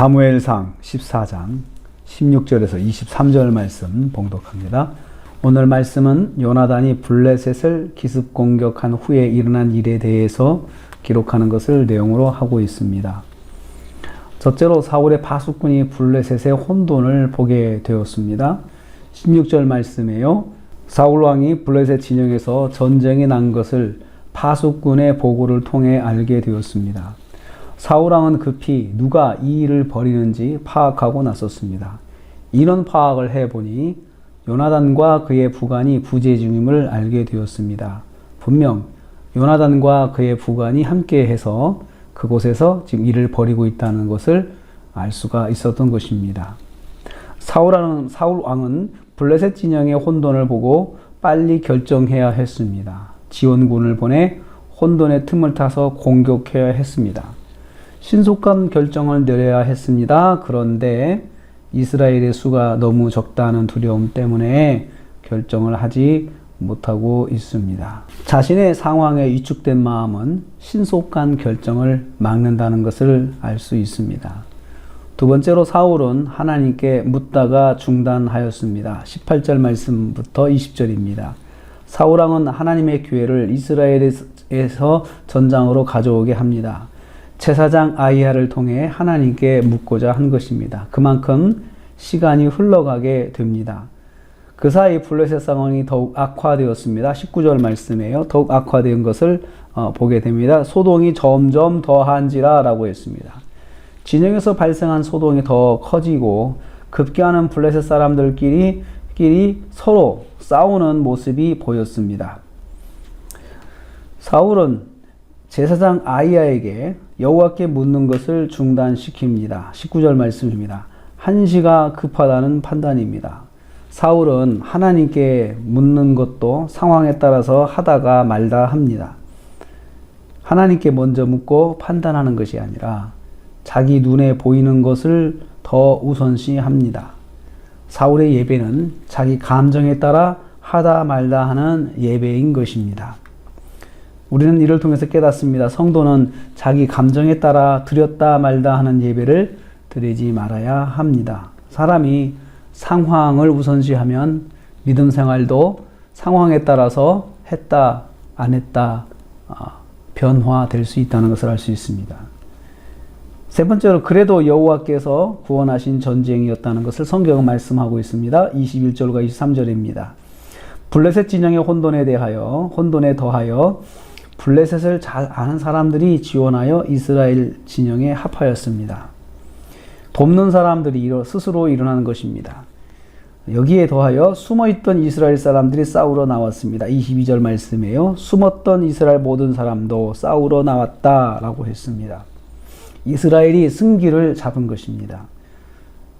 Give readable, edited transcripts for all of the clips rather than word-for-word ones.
사무엘상 14장 16절에서 23절 말씀 봉독합니다. 오늘 말씀은 요나단이 블레셋을 기습 공격한 후에 일어난 일에 대해서 기록하는 것을 내용으로 하고 있습니다. 첫째로 사울의 파수꾼이 블레셋의 혼돈을 보게 되었습니다. 16절 말씀에요. 사울 왕이 블레셋 진영에서 전쟁이 난 것을 파수꾼의 보고를 통해 알게 되었습니다. 사울 왕은 급히 누가 이 일을 벌이는지 파악하고 나섰습니다. 인원 파악을 해보니 요나단과 그의 부관이 부재 중임을 알게 되었습니다. 분명 요나단과 그의 부관이 함께해서 그곳에서 지금 일을 벌이고 있다는 것을 알 수가 있었던 것입니다. 사울 왕은 블레셋 진영의 혼돈을 보고 빨리 결정해야 했습니다. 지원군을 보내 혼돈의 틈을 타서 공격해야 했습니다. 신속한 결정을 내려야 했습니다. 그런데 이스라엘의 수가 너무 적다는 두려움 때문에 결정을 하지 못하고 있습니다. 자신의 상황에 위축된 마음은 신속한 결정을 막는다는 것을 알 수 있습니다. 두 번째로 사울은 하나님께 묻다가 중단하였습니다. 18절 말씀부터 20절입니다. 사울 왕은 하나님의 기회를 이스라엘에서 전장으로 가져오게 합니다. 제사장 아히야를 통해 하나님께 묻고자 한 것입니다. 그만큼 시간이 흘러가게 됩니다. 그 사이 블레셋 상황이 더욱 악화되었습니다. 19절 말씀이에요. 더욱 악화된 것을 보게 됩니다. 소동이 점점 더한지라 라고 했습니다. 진영에서 발생한 소동이 더 커지고 급기야는 블레셋 사람들끼리 서로 싸우는 모습이 보였습니다. 사울은 제사장 아히야에게 여호와께 묻는 것을 중단시킵니다. 19절 말씀입니다. 한시가 급하다는 판단입니다. 사울은 하나님께 묻는 것도 상황에 따라서 하다가 말다 합니다. 하나님께 먼저 묻고 판단하는 것이 아니라 자기 눈에 보이는 것을 더 우선시합니다. 사울의 예배는 자기 감정에 따라 하다 말다 하는 예배인 것입니다. 우리는 이를 통해서 깨닫습니다. 성도는 자기 감정에 따라 드렸다 말다 하는 예배를 드리지 말아야 합니다. 사람이 상황을 우선시하면 믿음 생활도 상황에 따라서 했다 안 했다 변화될 수 있다는 것을 알 수 있습니다. 세 번째로 그래도 여호와께서 구원하신 전쟁이었다는 것을 성경은 말씀하고 있습니다. 21절과 23절입니다. 블레셋 진영의 혼돈에 더하여 블레셋을 잘 아는 사람들이 지원하여 이스라엘 진영에 합하였습니다. 돕는 사람들이 스스로 일어나는 것입니다. 여기에 더하여 숨어있던 이스라엘 사람들이 싸우러 나왔습니다. 22절 말씀이에요. 숨었던 이스라엘 모든 사람도 싸우러 나왔다라고 했습니다. 이스라엘이 승기를 잡은 것입니다.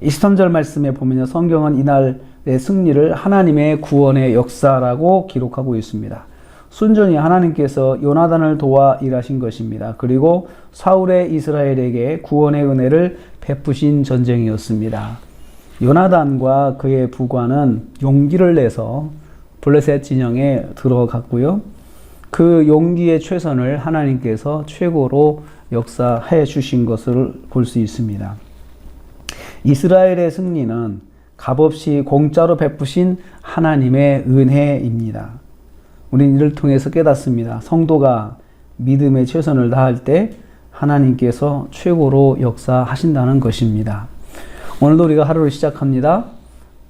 23절 말씀에 보면 성경은 이날의 승리를 하나님의 구원의 역사라고 기록하고 있습니다. 순전히 하나님께서 요나단을 도와 일하신 것입니다. 그리고 사울의 이스라엘에게 구원의 은혜를 베푸신 전쟁이었습니다. 요나단과 그의 부관은 용기를 내서 블레셋 진영에 들어갔고요. 그 용기의 최선을 하나님께서 최고로 역사해 주신 것을 볼 수 있습니다. 이스라엘의 승리는 값없이 공짜로 베푸신 하나님의 은혜입니다. 우리는 이를 통해서 깨닫습니다. 성도가 믿음의 최선을 다할 때 하나님께서 최고로 역사하신다는 것입니다. 오늘도 우리가 하루를 시작합니다.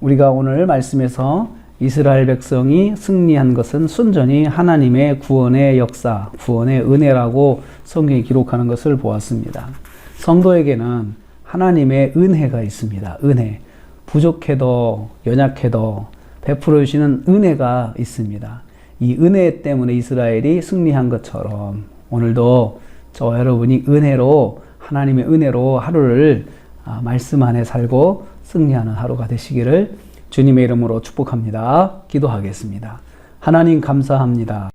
우리가 오늘 말씀에서 이스라엘 백성이 승리한 것은 순전히 하나님의 구원의 역사, 구원의 은혜라고 성경이 기록하는 것을 보았습니다. 성도에게는 하나님의 은혜가 있습니다. 은혜. 부족해도 연약해도 베풀어 주시는 은혜가 있습니다. 이 은혜 때문에 이스라엘이 승리한 것처럼 오늘도 저와 여러분이 하나님의 은혜로 하루를 말씀 안에 살고 승리하는 하루가 되시기를 주님의 이름으로 축복합니다. 기도하겠습니다. 하나님 감사합니다.